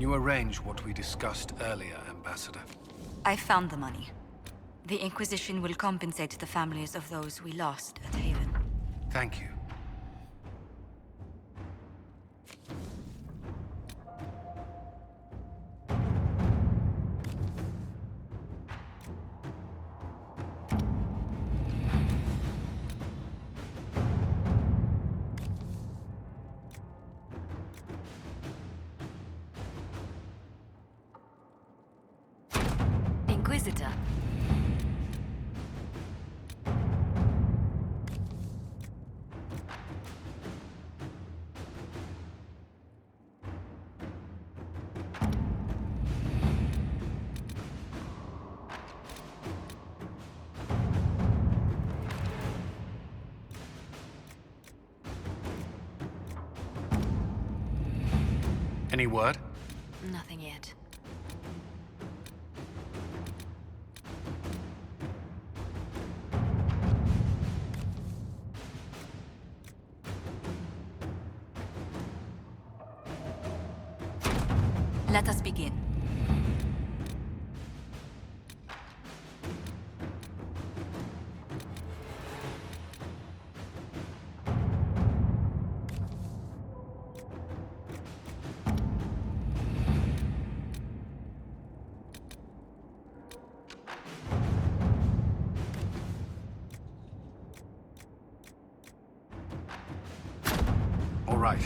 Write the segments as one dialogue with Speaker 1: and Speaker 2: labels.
Speaker 1: you arrange what we discussed earlier, Ambassador?
Speaker 2: I found the money. The Inquisition will compensate the families of those we lost at Haven.
Speaker 1: Thank you.
Speaker 2: Inquisitor.
Speaker 1: Any word?
Speaker 2: Nothing yet. Let us begin.
Speaker 1: All right.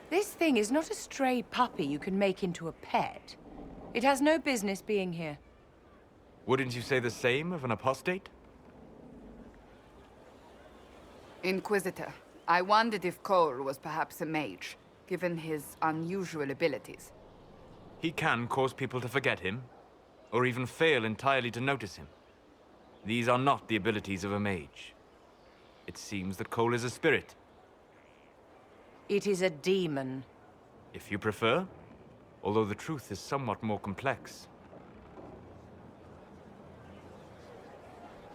Speaker 3: This thing is not a stray puppy you can make into a pet. It has no business being here.
Speaker 4: Wouldn't you say the same of an apostate?
Speaker 5: Inquisitor, I wondered if Cole was perhaps a mage, given his unusual abilities.
Speaker 4: He can cause people to forget him, or even fail entirely to notice him. These are not the abilities of a mage. It seems that Cole is a spirit.
Speaker 3: It is a demon.
Speaker 4: If you prefer, although the truth is somewhat more complex.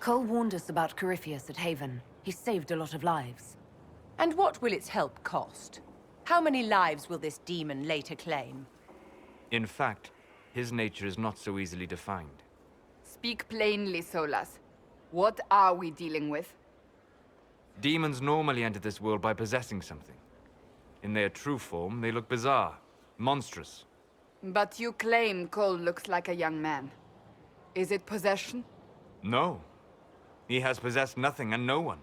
Speaker 6: Cole warned us about Corypheus at Haven. He saved a lot of lives.
Speaker 3: And what will its help cost? How many lives will this demon later claim?
Speaker 4: In fact, his nature is not so easily defined.
Speaker 5: Speak plainly, Solas. What are we dealing with?
Speaker 4: Demons normally enter this world by possessing something. In their true form, they look bizarre, monstrous.
Speaker 5: But you claim Cole looks like a young man. Is it possession?
Speaker 4: No. He has possessed nothing and no one.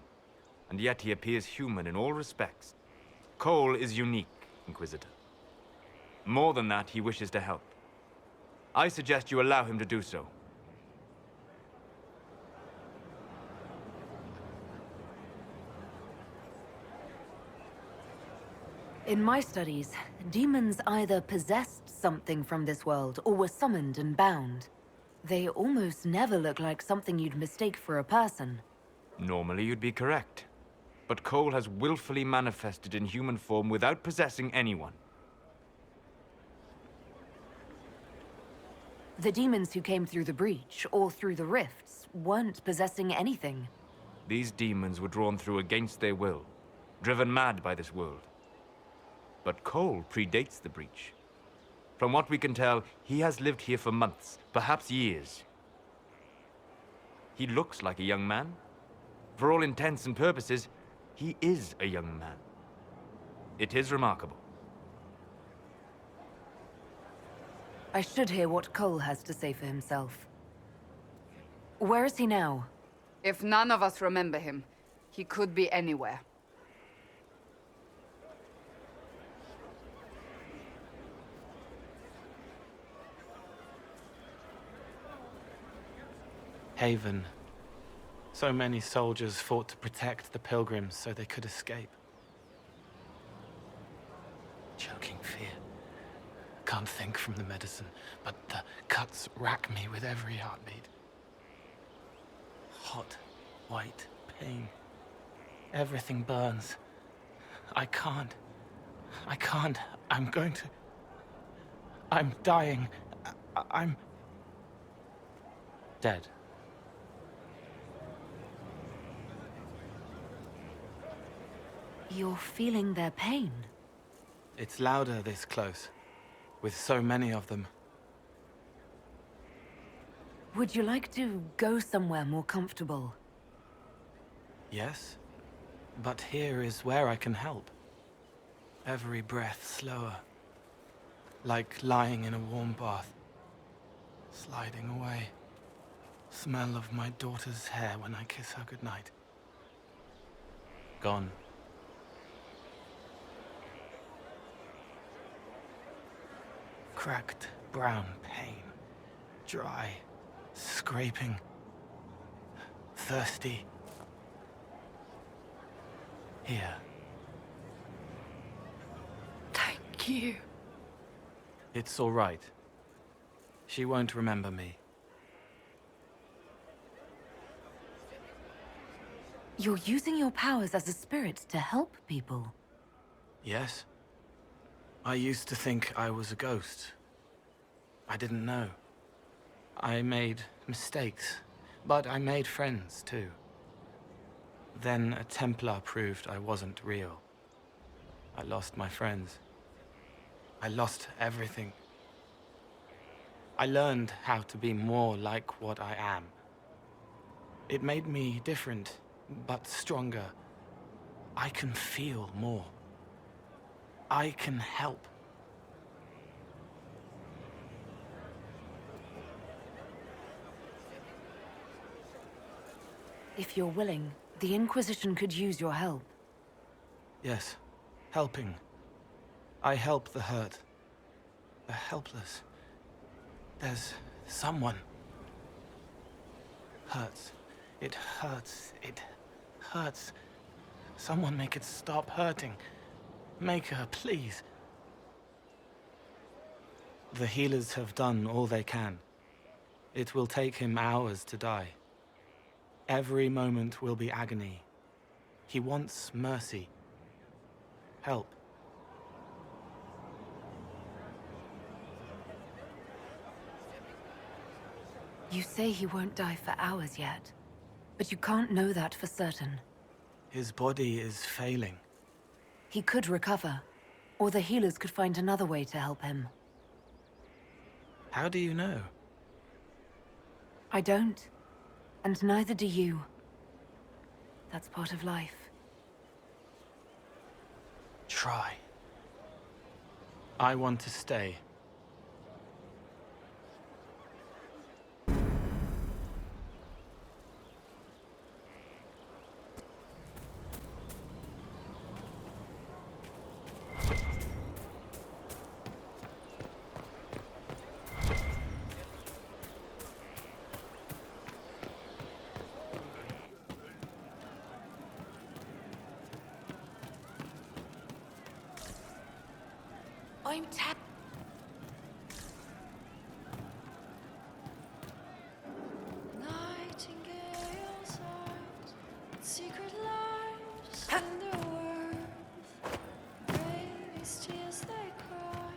Speaker 4: And yet he appears human in all respects. Cole is unique, Inquisitor. More than that, he wishes to help. I suggest you allow him to do so.
Speaker 6: In my studies, demons either possessed something from this world or were summoned and bound. They almost never look like something you'd mistake for a person.
Speaker 4: Normally you'd be correct. But Cole has willfully manifested in human form without possessing anyone.
Speaker 6: The demons who came through the breach, or through the rifts, weren't possessing anything.
Speaker 4: These demons were drawn through against their will, driven mad by this world. But Cole predates the breach. From what we can tell, he has lived here for months, perhaps years. He looks like a young man. For all intents and purposes, he is a young man. It is remarkable.
Speaker 6: I should hear what Cole has to say for himself. Where is he now?
Speaker 5: If none of us remember him, he could be anywhere.
Speaker 7: Haven. So many soldiers fought to protect the pilgrims so they could escape. Choking fear. Can't think from the medicine, but the cuts rack me with every heartbeat. Hot, white pain. Everything burns. I can't. I'm going to... I'm dying. I'm... dead.
Speaker 6: You're feeling their pain?
Speaker 7: It's louder this close, with so many of them.
Speaker 6: Would you like to go somewhere more comfortable?
Speaker 7: Yes, but here is where I can help. Every breath slower, like lying in a warm bath, sliding away. Smell of my daughter's hair when I kiss her goodnight. Gone. Cracked brown pain, dry, scraping, thirsty. Here.
Speaker 2: Thank you.
Speaker 7: It's all right. She won't remember me.
Speaker 6: You're using your powers as a spirit to help people.
Speaker 7: Yes? I used to think I was a ghost. I didn't know. I made mistakes, but I made friends too. Then a Templar proved I wasn't real. I lost my friends. I lost everything. I learned how to be more like what I am. It made me different, but stronger. I can feel more. I can help.
Speaker 6: If you're willing, the Inquisition could use your help.
Speaker 7: Yes, helping. I help the hurt, the helpless. There's someone. Hurts. It hurts. It hurts. Someone make it stop hurting. Make her, please. The healers have done all they can. It will take him hours to die. Every moment will be agony. He wants mercy. Help.
Speaker 6: You say he won't die for hours yet, but you can't know that for certain.
Speaker 7: His body is failing.
Speaker 6: He could recover, or the healers could find another way to help him.
Speaker 7: How do you know?
Speaker 6: I don't, and neither do you. That's part of life.
Speaker 7: Try. I want to stay.
Speaker 6: I'm
Speaker 8: Nightingale's eyes, secret lives in their worth. Baby's tears they cry,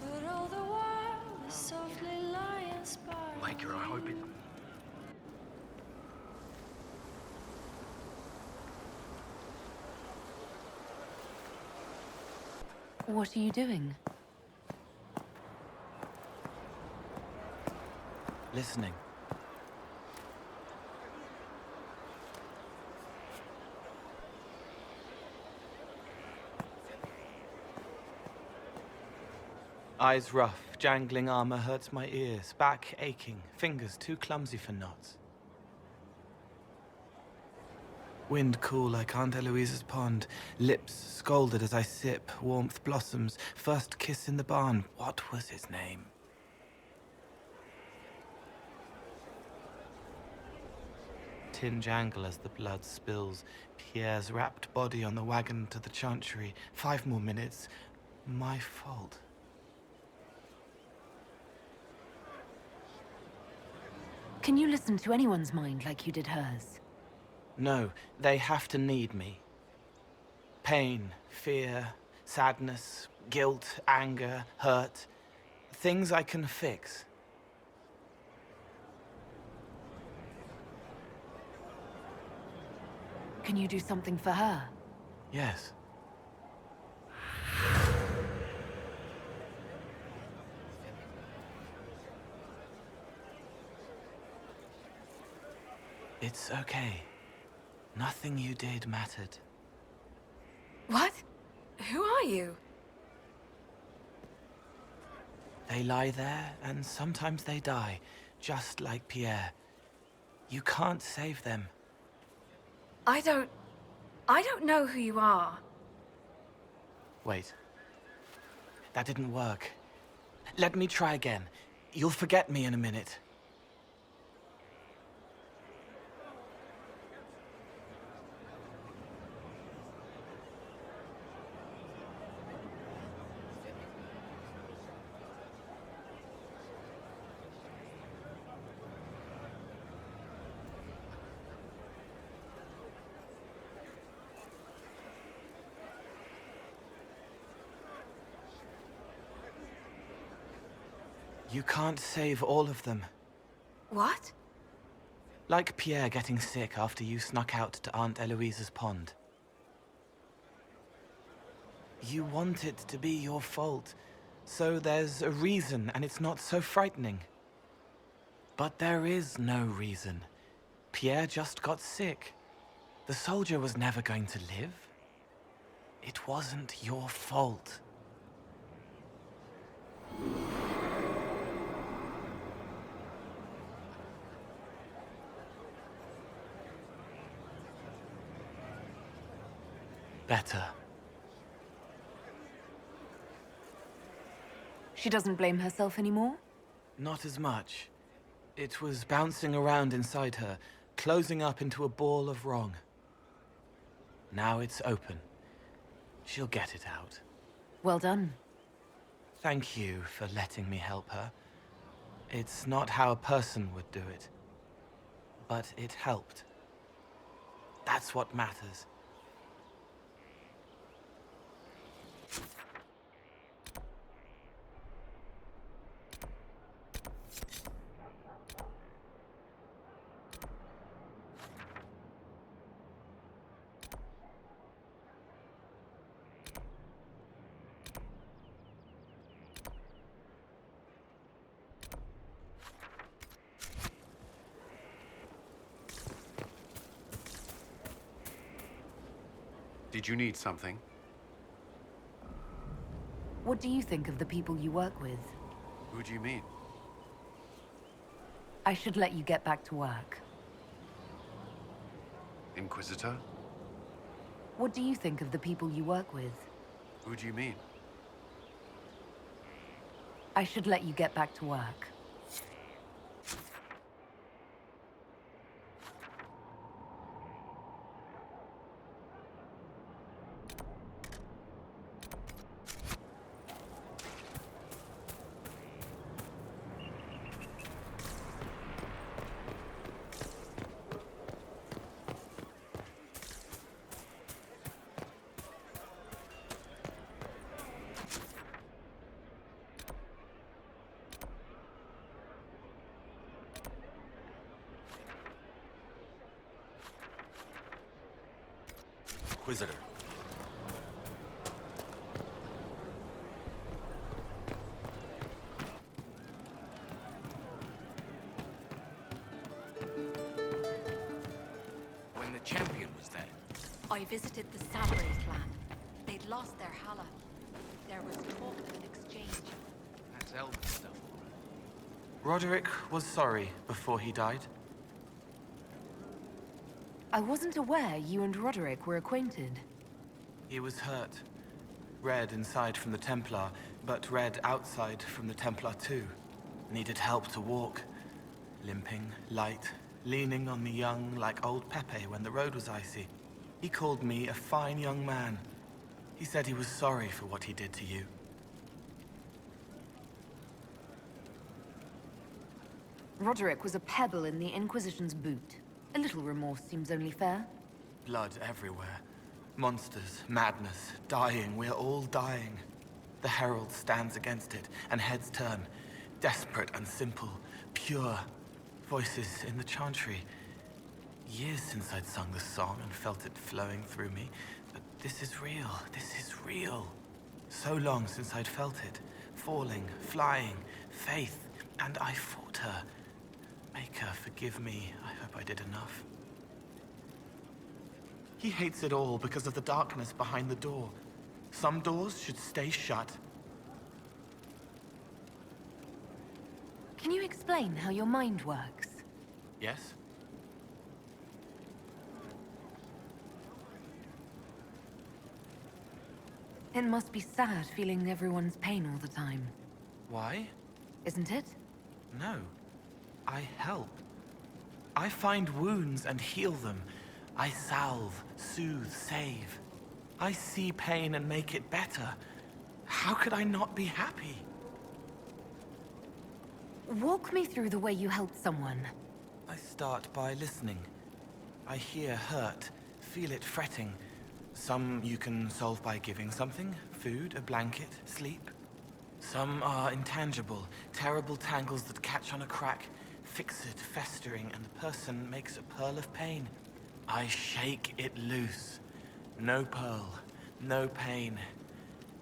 Speaker 8: but all the while they softly lie inspired.
Speaker 1: Maker, I hope it...
Speaker 6: What are you doing?
Speaker 7: Listening. Eyes rough, jangling armor hurts my ears, back aching, fingers too clumsy for knots. Wind cool like Aunt Eloise's pond, lips scalded as I sip, warmth blossoms, first kiss in the barn. What was his name? Tin jangle as the blood spills, Pierre's wrapped body on the wagon to the chantry. 5 more minutes. My fault.
Speaker 6: Can you listen to anyone's mind like you did hers?
Speaker 7: No, they have to need me. Pain, fear, sadness, guilt, anger, hurt. Things I can fix.
Speaker 6: Can you do something for her?
Speaker 7: Yes. It's okay. Nothing you did mattered.
Speaker 2: What? Who are you?
Speaker 7: They lie there, and sometimes they die, just like Pierre. You can't save them.
Speaker 2: I don't know who you are.
Speaker 7: Wait. That didn't work. Let me try again. You'll forget me in a minute. You can't save all of them.
Speaker 2: What?
Speaker 7: Like Pierre getting sick after you snuck out to Aunt Eloise's pond. You want it to be your fault, so there's a reason and it's not so frightening. But there is no reason. Pierre just got sick. The soldier was never going to live. It wasn't your fault. Better.
Speaker 6: She doesn't blame herself anymore?
Speaker 7: Not as much. It was bouncing around inside her, closing up into a ball of wrong. Now it's open. She'll get it out.
Speaker 6: Well done.
Speaker 7: Thank you for letting me help her. It's not how a person would do it. But it helped. That's what matters.
Speaker 1: Did you need something?
Speaker 6: What do you think of the people you work with?
Speaker 1: Who do you mean?
Speaker 6: I should let you get back to work.
Speaker 1: Inquisitor?
Speaker 6: What do you think of the people you work with?
Speaker 1: Who do you mean?
Speaker 6: I should let you get back to work.
Speaker 9: Inquisitor.
Speaker 10: When the champion was there.
Speaker 2: I visited the Samurai clan. They'd lost their Hala. There was talk of an exchange.
Speaker 10: That's sell the stuff, all right.
Speaker 7: Roderick was sorry before he died.
Speaker 6: I wasn't aware you and Roderick were acquainted.
Speaker 7: He was hurt. Red inside from the Templar, but red outside from the Templar too. Needed help to walk. Limping, light, leaning on the young like old Pepe when the road was icy. He called me a fine young man. He said he was sorry for what he did to you.
Speaker 6: Roderick was a pebble in the Inquisition's boot. A little remorse seems only fair.
Speaker 7: Blood everywhere. Monsters, madness, dying, we're all dying. The Herald stands against it, and heads turn. Desperate and simple, pure. Voices in the chantry. Years since I'd sung the song and felt it flowing through me. But this is real, this is real. So long since I'd felt it. Falling, flying, faith, and I fought her. Make her forgive me. I hope I did enough. He hates it all because of the darkness behind the door. Some doors should stay shut.
Speaker 6: Can you explain how your mind works?
Speaker 7: Yes?
Speaker 6: It must be sad feeling everyone's pain all the time,
Speaker 7: Why?
Speaker 6: isn't it?
Speaker 7: No. I help. I find wounds and heal them. I salve, soothe, save. I see pain and make it better. How could I not be happy?
Speaker 6: Walk me through the way you help someone.
Speaker 7: I start by listening. I hear hurt, feel it fretting. Some you can solve by giving something, food, a blanket, sleep. Some are intangible, terrible tangles that catch on a crack, fixed, festering, and the person makes a pearl of pain. I shake it loose. No pearl, no pain.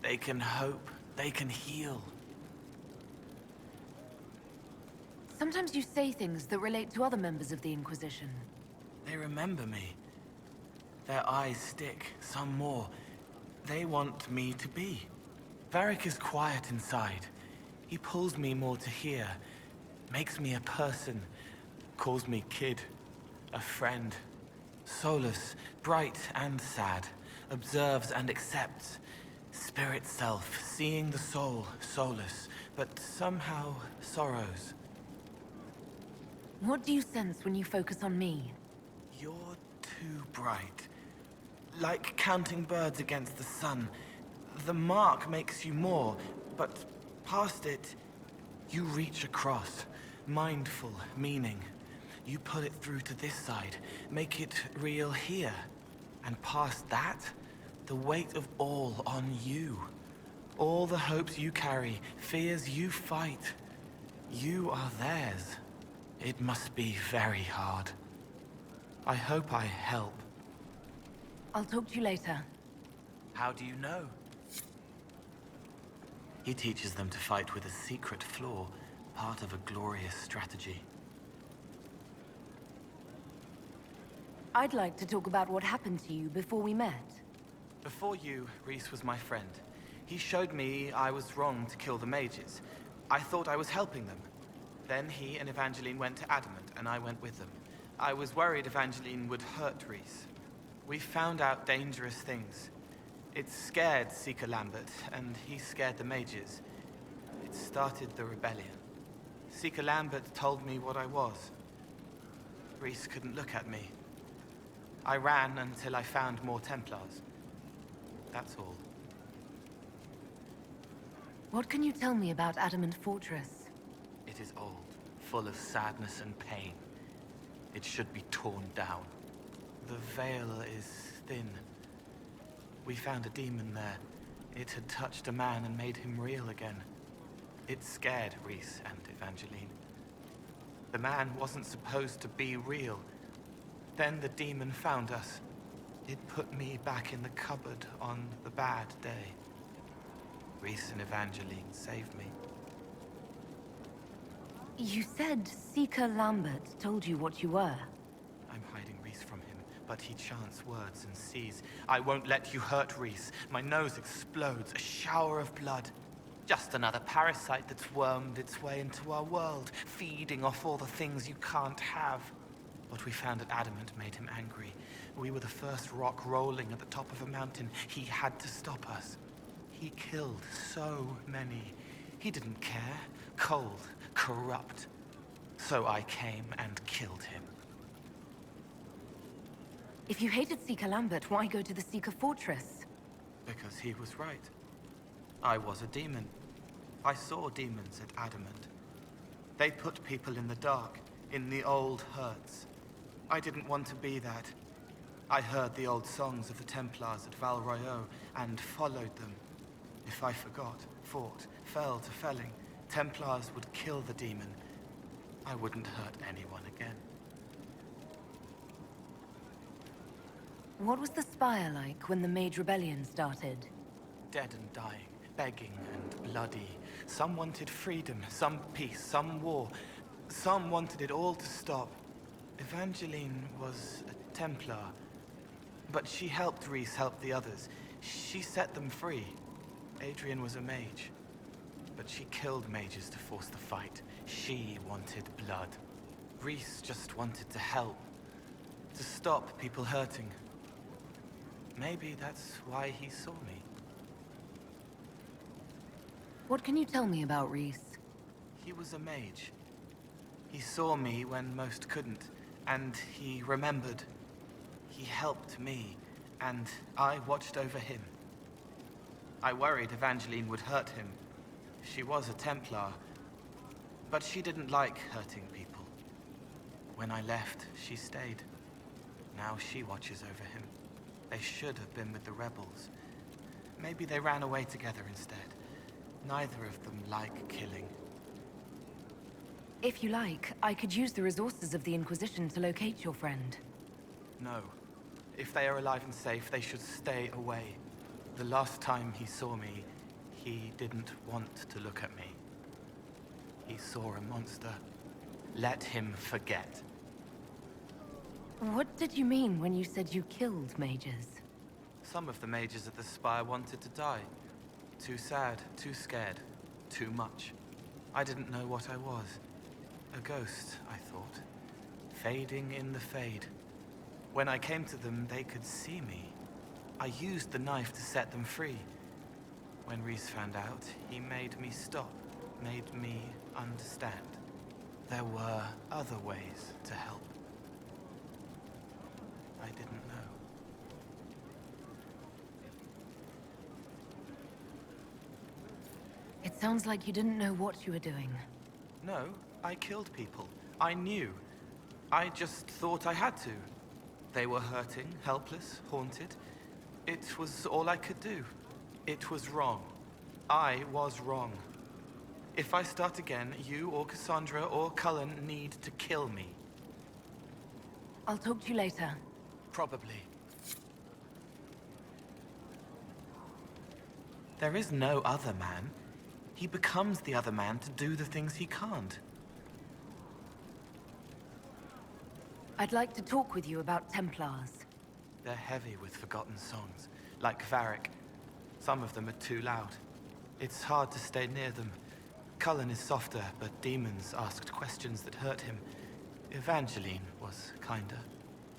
Speaker 7: They can hope, they can heal.
Speaker 6: Sometimes you say things that relate to other members of the Inquisition.
Speaker 7: They remember me. Their eyes stick, some more. They want me to be. Varric is quiet inside. He pulls me more to hear. Makes me a person. Calls me kid. A friend. Soulless, bright and sad. Observes and accepts. Spirit self, seeing the soul, soulless, but somehow sorrows.
Speaker 6: What do you sense when you focus on me?
Speaker 7: You're too bright. Like counting birds against the sun. The mark makes you more, but past it, you reach across. Mindful, meaning. You pull it through to this side, make it real here. And past that, the weight of all on you. All the hopes you carry, fears you fight. You are theirs. It must be very hard. I hope I help.
Speaker 6: I'll talk to you later.
Speaker 7: How do you know? He teaches them to fight with a secret flaw, part of a glorious strategy.
Speaker 6: I'd like to talk about what happened to you before we met.
Speaker 7: Before you, Rhys was my friend. He showed me I was wrong to kill the mages. I thought I was helping them. Then he and Evangeline went to Adamant, and I went with them. I was worried Evangeline would hurt Rhys. We found out dangerous things. It scared Seeker Lambert, and he scared the mages. It started the rebellion. Seeker Lambert told me what I was. Rhys couldn't look at me. I ran until I found more Templars. That's all.
Speaker 6: What can you tell me about Adamant Fortress?
Speaker 7: It is old, full of sadness and pain. It should be torn down. The veil is thin. We found a demon there. It had touched a man and made him real again. It scared Rhys and Evangeline. The man wasn't supposed to be real. Then the demon found us. It put me back in the cupboard on the bad day. Rhys and Evangeline saved me.
Speaker 6: You said Seeker Lambert told you what you were.
Speaker 7: I'm hiding Rhys from him, but he chants words and sees. I won't let you hurt Rhys. My nose explodes, a shower of blood. Just another parasite that's wormed its way into our world, feeding off all the things you can't have. What we found at Adamant made him angry. We were the first rock rolling at the top of a mountain. He had to stop us. He killed so many. He didn't care. Cold, corrupt. So I came and killed him.
Speaker 6: If you hated Seeker Lambert, why go to the Seeker Fortress?
Speaker 7: Because he was right. I was a demon. I saw demons at Adamant. They put people in the dark, in the old hurts. I didn't want to be that. I heard the old songs of the Templars at Val Royeaux and followed them. If I forgot, fought, fell to felling, Templars would kill the demon. I wouldn't hurt anyone again.
Speaker 6: What was the Spire like when the Mage Rebellion started?
Speaker 7: Dead and dying, begging and bloody. Some wanted freedom, some peace, some war. Some wanted it all to stop. Evangeline was a Templar, but she helped Rhys help the others. She set them free. Adrian was a mage, but she killed mages to force the fight. She wanted blood. Rhys just wanted to help, to stop people hurting. Maybe that's why he saw me.
Speaker 6: What can you tell me about Rhys?
Speaker 7: He was a mage. He saw me when most couldn't, and he remembered. He helped me, and I watched over him. I worried Evangeline would hurt him. She was a Templar, but she didn't like hurting people. When I left, she stayed. Now she watches over him. They should have been with the rebels. Maybe they ran away together instead. Neither of them like killing.
Speaker 6: If you like, I could use the resources of the Inquisition to locate your friend.
Speaker 7: No. If they are alive and safe, they should stay away. The last time he saw me, he didn't want to look at me. He saw a monster. Let him forget.
Speaker 6: What did you mean when you said you killed mages?
Speaker 7: Some of the mages at the Spire wanted to die. Too sad, too scared, too much. I didn't know what I was. A ghost, I thought. Fading in the fade. When I came to them, they could see me. I used the knife to set them free. When Rhys found out, he made me stop, made me understand. There were other ways to help. I didn't know.
Speaker 6: It sounds like you didn't know what you were doing.
Speaker 7: No, I killed people. I knew. I just thought I had to. They were hurting, helpless, haunted. It was all I could do. It was wrong. I was wrong. If I start again, you or Cassandra or Cullen need to kill me.
Speaker 6: I'll talk to you later.
Speaker 7: Probably. There is no other man. He becomes the other man to do the things he can't.
Speaker 6: I'd like to talk with you about Templars.
Speaker 7: They're heavy with forgotten songs, like Varric. Some of them are too loud. It's hard to stay near them. Cullen is softer, but demons asked questions that hurt him. Evangeline was kinder.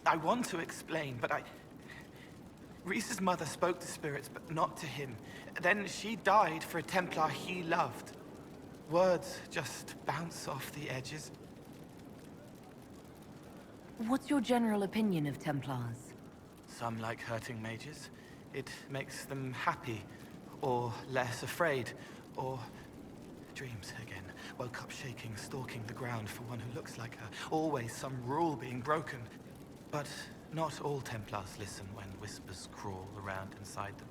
Speaker 7: I want to explain, but Rhys's mother spoke to spirits, but not to him. Then she died for a Templar he loved. Words just bounce off the edges.
Speaker 6: What's your general opinion of Templars?
Speaker 7: Some like hurting mages. It makes them happy, or less afraid, or dreams again. Woke up shaking, stalking the ground for one who looks like her. Always some rule being broken. But not all Templars listen when whispers crawl around inside them.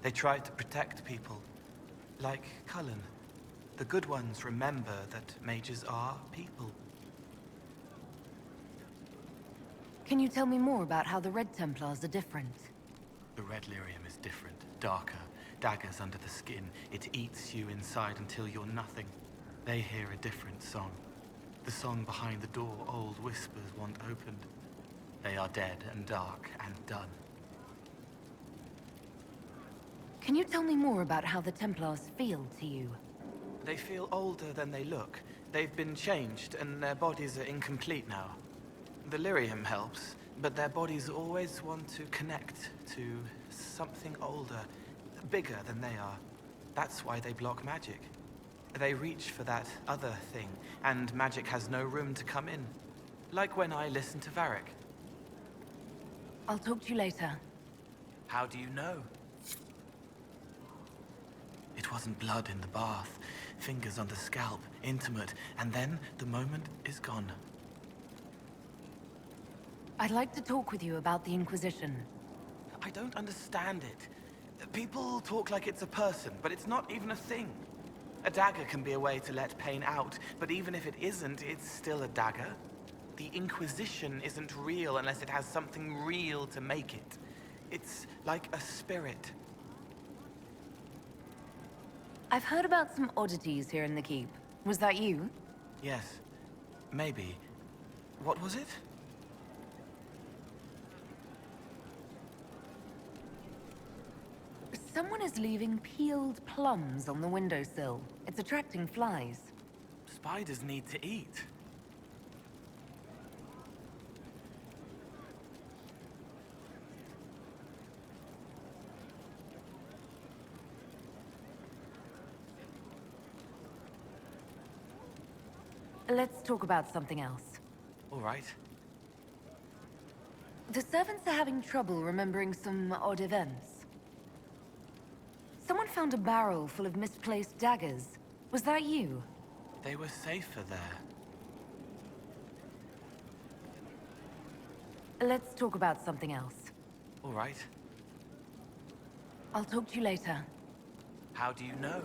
Speaker 7: They try to protect people, like Cullen. The good ones remember that mages are people.
Speaker 6: Can you tell me more about how the Red Templars are different?
Speaker 7: The red lyrium is different, darker. Daggers under the skin. It eats you inside until you're nothing. They hear a different song. The song behind the door old whispers want opened. They are dead and dark and done.
Speaker 6: Can you tell me more about how the Templars feel to you?
Speaker 7: They feel older than they look. They've been changed, and their bodies are incomplete now. The lyrium helps, but their bodies always want to connect to something older, bigger than they are. That's why they block magic. They reach for that other thing, and magic has no room to come in. Like when I listen to Varric.
Speaker 6: I'll talk to you later.
Speaker 7: How do you know? It wasn't blood in the bath, fingers on the scalp, intimate, and then the moment is gone.
Speaker 6: I'd like to talk with you about the Inquisition.
Speaker 7: I don't understand it. People talk like it's a person, but it's not even a thing. A dagger can be a way to let pain out, but even if it isn't, it's still a dagger. The Inquisition isn't real unless it has something real to make it. It's like a spirit.
Speaker 6: I've heard about some oddities here in the Keep. Was that you?
Speaker 7: Yes. Maybe. What was it?
Speaker 6: Someone is leaving peeled plums on the windowsill. It's attracting flies.
Speaker 7: Spiders need to eat.
Speaker 6: Let's talk about something else.
Speaker 7: All right.
Speaker 6: The servants are having trouble remembering some odd events. Someone found a barrel full of misplaced daggers. Was that you?
Speaker 7: They were safer there.
Speaker 6: Let's talk about something else.
Speaker 7: All right.
Speaker 6: I'll talk to you later.
Speaker 7: How do you know?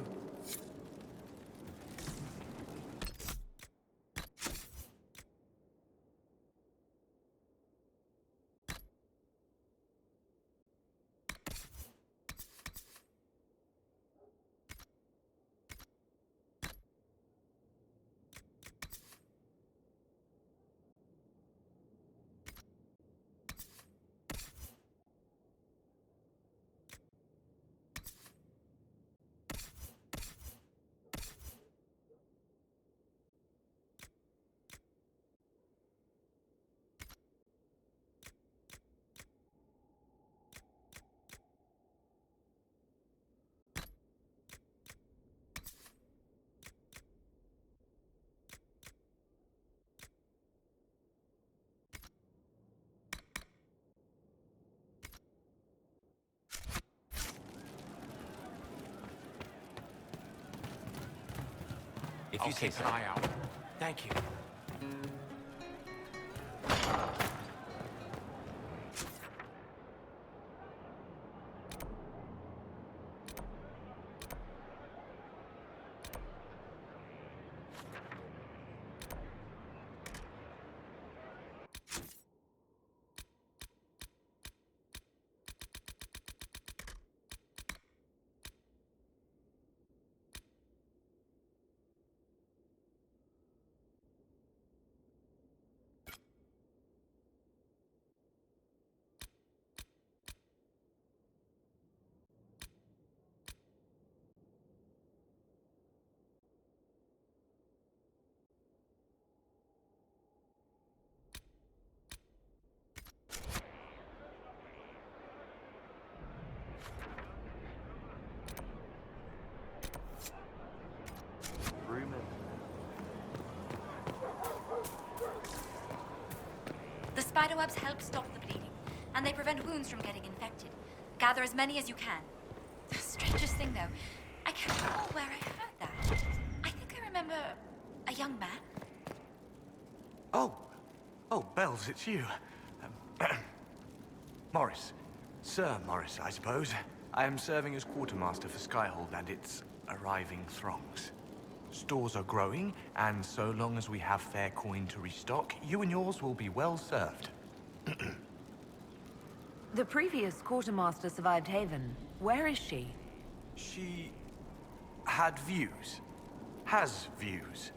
Speaker 10: If you say so. Keep an eye out. Thank you.
Speaker 2: The spiderwebs help stop the bleeding, and they prevent wounds from getting infected. Gather as many as you can. The strangest thing, though, I can't recall where I heard that. I think I remember a young man.
Speaker 11: Oh, Bells, it's you. Morris. Sir Morris, I suppose. I am serving as quartermaster for Skyhold and its arriving throngs. Stores are growing, and so long as we have fair coin to restock, you and yours will be well served.
Speaker 6: The previous quartermaster survived Haven. Where is she?
Speaker 11: She had views. Has views.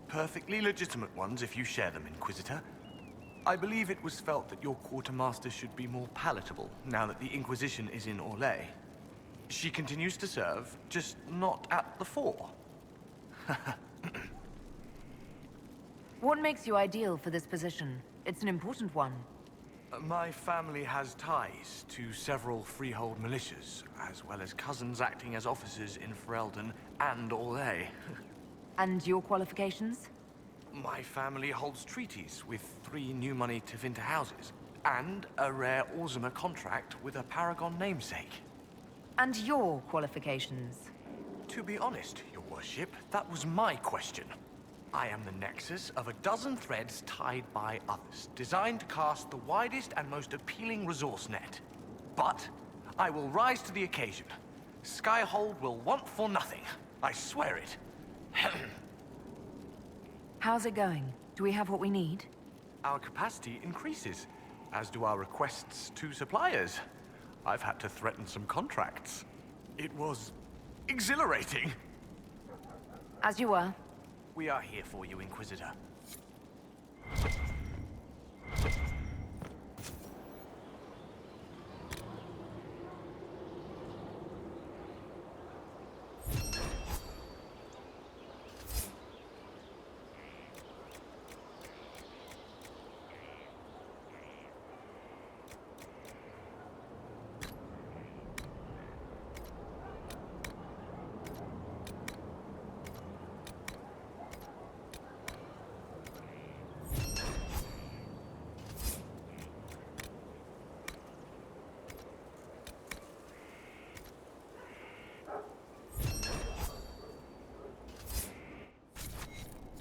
Speaker 11: Perfectly legitimate ones if you share them, Inquisitor. I believe it was felt that your quartermaster should be more palatable now that the Inquisition is in Orlais. She continues to serve, just not at the fore.
Speaker 6: What makes you ideal for this position? It's an important one.
Speaker 11: My family has ties to several freehold militias, as well as cousins acting as officers in Ferelden and Orlais.
Speaker 6: And your qualifications?
Speaker 11: My family holds treaties with 3 new money Tevinter houses, and a rare Orzuma contract with a Paragon namesake.
Speaker 6: And your qualifications?
Speaker 11: To be honest, Your Worship, that was my question. I am the nexus of a dozen threads tied by others, designed to cast the widest and most appealing resource net. But I will rise to the occasion. Skyhold will want for nothing. I swear it.
Speaker 6: How's it going? Do we have what we need?
Speaker 11: Our capacity increases, as do our requests to suppliers. I've had to threaten some contracts. It was exhilarating.
Speaker 6: As you were.
Speaker 11: We are here for you, Inquisitor.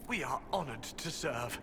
Speaker 11: We are honored to serve.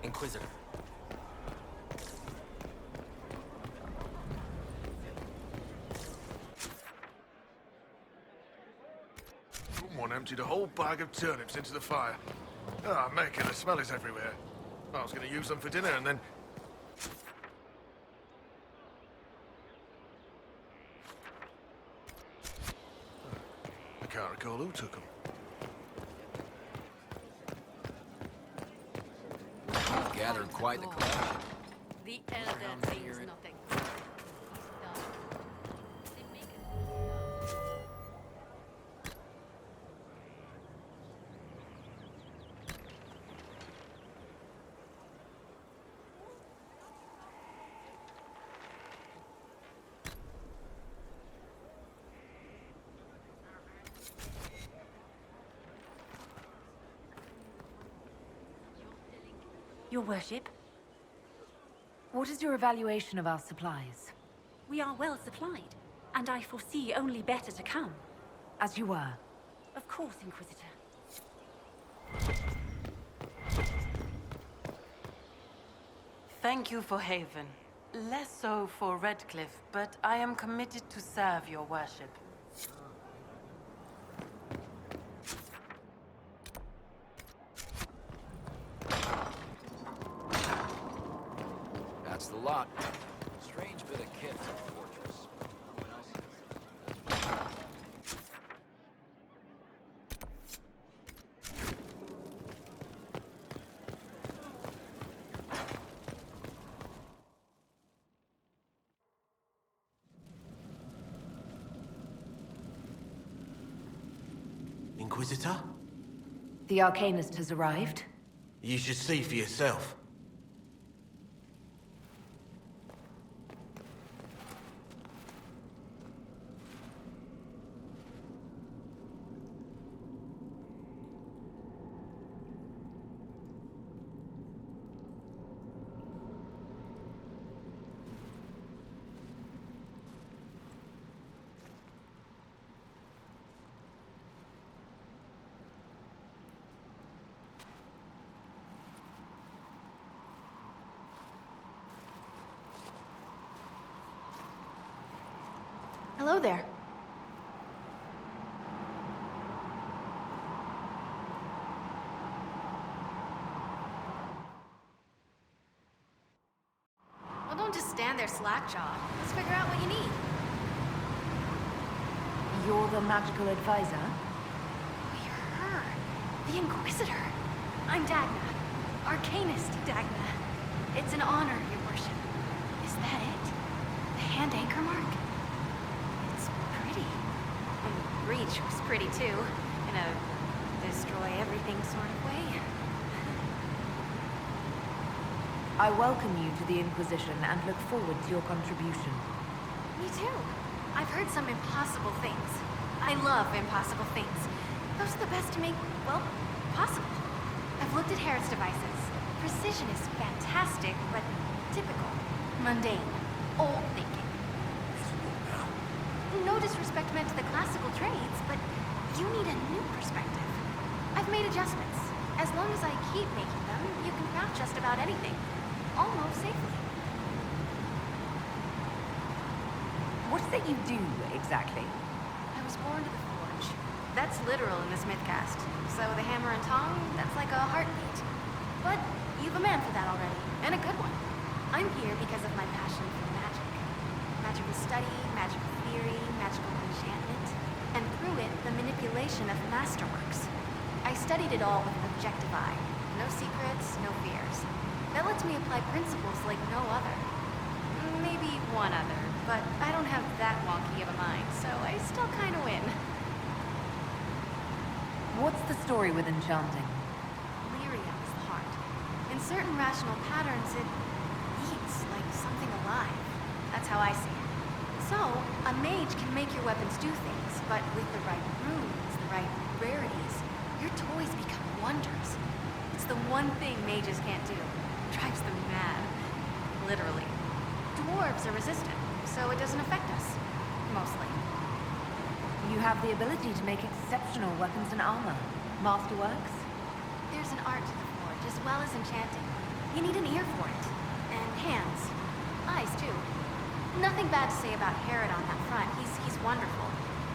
Speaker 10: Inquisitor.
Speaker 12: Someone emptied a whole bag of turnips into the fire. Ah, Mecca, the smell is everywhere. I was going to use them for dinner and then... I can't recall who took them.
Speaker 10: Gathered quite the collection.
Speaker 2: The elder means nothing.
Speaker 13: Your Worship,
Speaker 6: What is your evaluation of our supplies?
Speaker 13: we are well supplied, and I foresee only better to come.
Speaker 6: As you were.
Speaker 13: Of course, Inquisitor.
Speaker 14: Thank you for Haven. Less so for Redcliffe, but I am committed to serve your worship.
Speaker 10: That's the lot. Strange bit of kit for a fortress. No one else has it.
Speaker 7: Inquisitor?
Speaker 6: The Arcanist has arrived.
Speaker 7: You should see for yourself.
Speaker 13: Hello there. Well, don't just stand there slack-jawed. Let's figure out what you need.
Speaker 6: You're the magical advisor?
Speaker 13: You're her. The Inquisitor. I'm Dagna. Arcanist Dagna. It's an honor, your worship. Is that it? The hand anchor mark? And Reach was pretty too, in a destroy-everything sort of way.
Speaker 6: I welcome you to the Inquisition and look forward to your contribution.
Speaker 13: Me too. I've heard some impossible things. I love impossible things. Those are the best to make, well, possible. I've looked at Harrod's devices. Precision is fantastic, but typical. Mundane. Old thinking. No disrespect meant to the classical trades, but you need a new perspective. I've made adjustments. As long as I keep making them, you can craft just about anything. Almost safely.
Speaker 6: What's that you do, exactly?
Speaker 13: I was born to the forge. That's literal in this mythcast. So the hammer and tong, that's like a heartbeat. But you've a man for that already, and a good one. I'm here because of my passion for magic. Magical study, magical theory, magical enchantment, and through it, the manipulation of masterworks. I studied it all with an objective eye. No secrets, no fears. That lets me apply principles like no other. Maybe one other, but I don't have that wonky of a mind, so I still kind of win.
Speaker 6: What's the story with enchanting?
Speaker 13: Lyria is the heart. In certain rational patterns, it beats like something alive. That's how I see it. So, a mage can make your weapons do things, but with the right runes, the right rarities, your toys become wonders. It's the one thing mages can't do. It drives them mad. Literally. Dwarves are resistant, so it doesn't affect us. Mostly.
Speaker 6: You have the ability to make exceptional weapons and armor. Masterworks?
Speaker 13: There's an art to the forge, as well as enchanting. You need an ear for it. And hands. Eyes, too. Nothing bad to say about Harrod on that front. He's wonderful.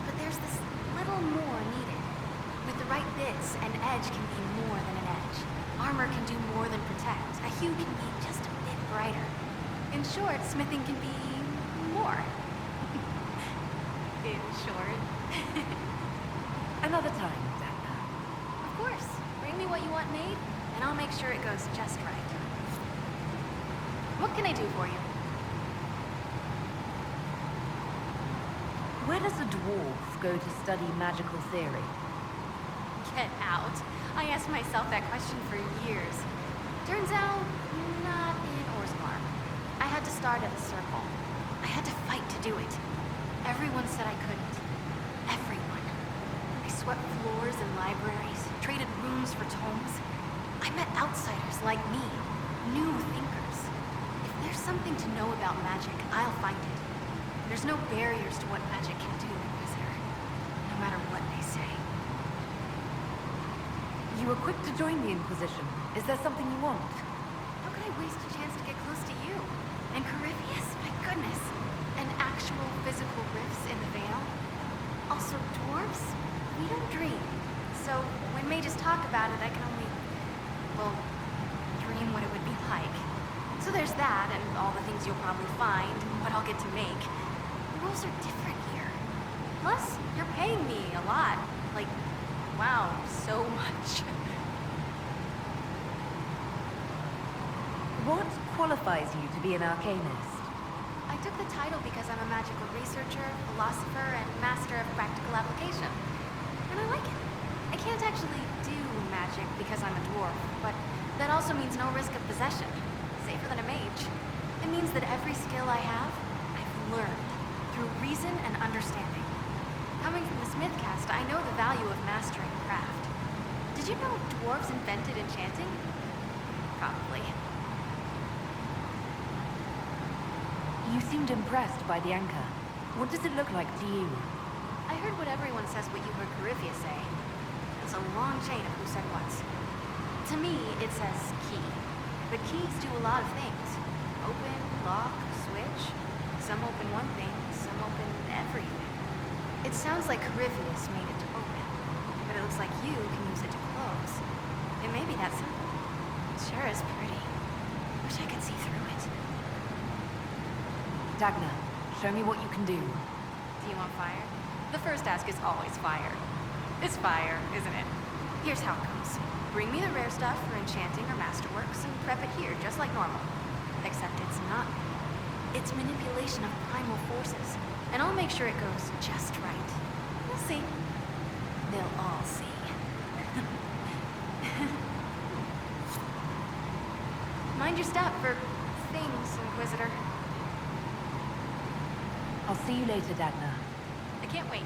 Speaker 13: But there's this little more needed. With the right bits, an edge can be more than an edge. Armor can do more than protect. A hue can be just a bit brighter. In short, smithing can be more. In short.
Speaker 6: Another time, Dagna.
Speaker 13: Of course. Bring me what you want made, and I'll make sure it goes just right. What can I do for you?
Speaker 6: Where does a dwarf go to study magical theory?
Speaker 13: Get out. I asked myself that question for years. Turns out, not in Orsmar. I had to start at a circle. I had to fight to do it. Everyone said I couldn't. Everyone. I swept floors in libraries, traded runes for tomes. I met outsiders like me, new thinkers. If there's something to know about magic, I'll find it. There's no barriers to what magic can do, is there? No matter what they say.
Speaker 6: You were quick to join the Inquisition. Is there something you want?
Speaker 13: How could I waste a chance to get close to you? And Carivius, my goodness. And actual physical rifts in the Veil. Also, dwarves? We don't dream. So, when mages talk about it, I can only, well, dream what it would be like. So there's that, and all the things you'll probably find, and what I'll get to make. The rules are different here. Plus, you're paying me a lot. Like, wow, so much.
Speaker 6: What qualifies you to be an Arcanist?
Speaker 13: I took the title because I'm a magical researcher, philosopher, and master of practical application. And I like it. I can't actually do magic because I'm a dwarf, but that also means no risk of possession. Safer than a mage. It means that every skill I have, I've learned through reason and understanding. Coming from the smith caste, I know the value of mastering craft. Did you know dwarves invented enchanting? Probably.
Speaker 6: You seemed impressed by the anchor. What does it look like to you?
Speaker 13: I heard what everyone says what you heard Carifia say. It's a long chain of who said what. To me, it says key. But keys do a lot of things. Open, lock, switch. Some open one thing, some open everything. It sounds like Carifius made it to open, but it looks like you can use it to close. It may be that simple. It sure is pretty. Wish I could see through it.
Speaker 6: Dagna, show me what you can do.
Speaker 13: Do you want fire? The first ask is always fire. It's fire, isn't it? Here's how it goes. Bring me the rare stuff for enchanting or masterworks and prep it here, just like normal. Except it's not. It's manipulation of primal forces. And I'll make sure it goes just right. You'll see. They'll all see. Mind your step for things, Inquisitor.
Speaker 6: I'll see you later, Dagna.
Speaker 13: I can't wait.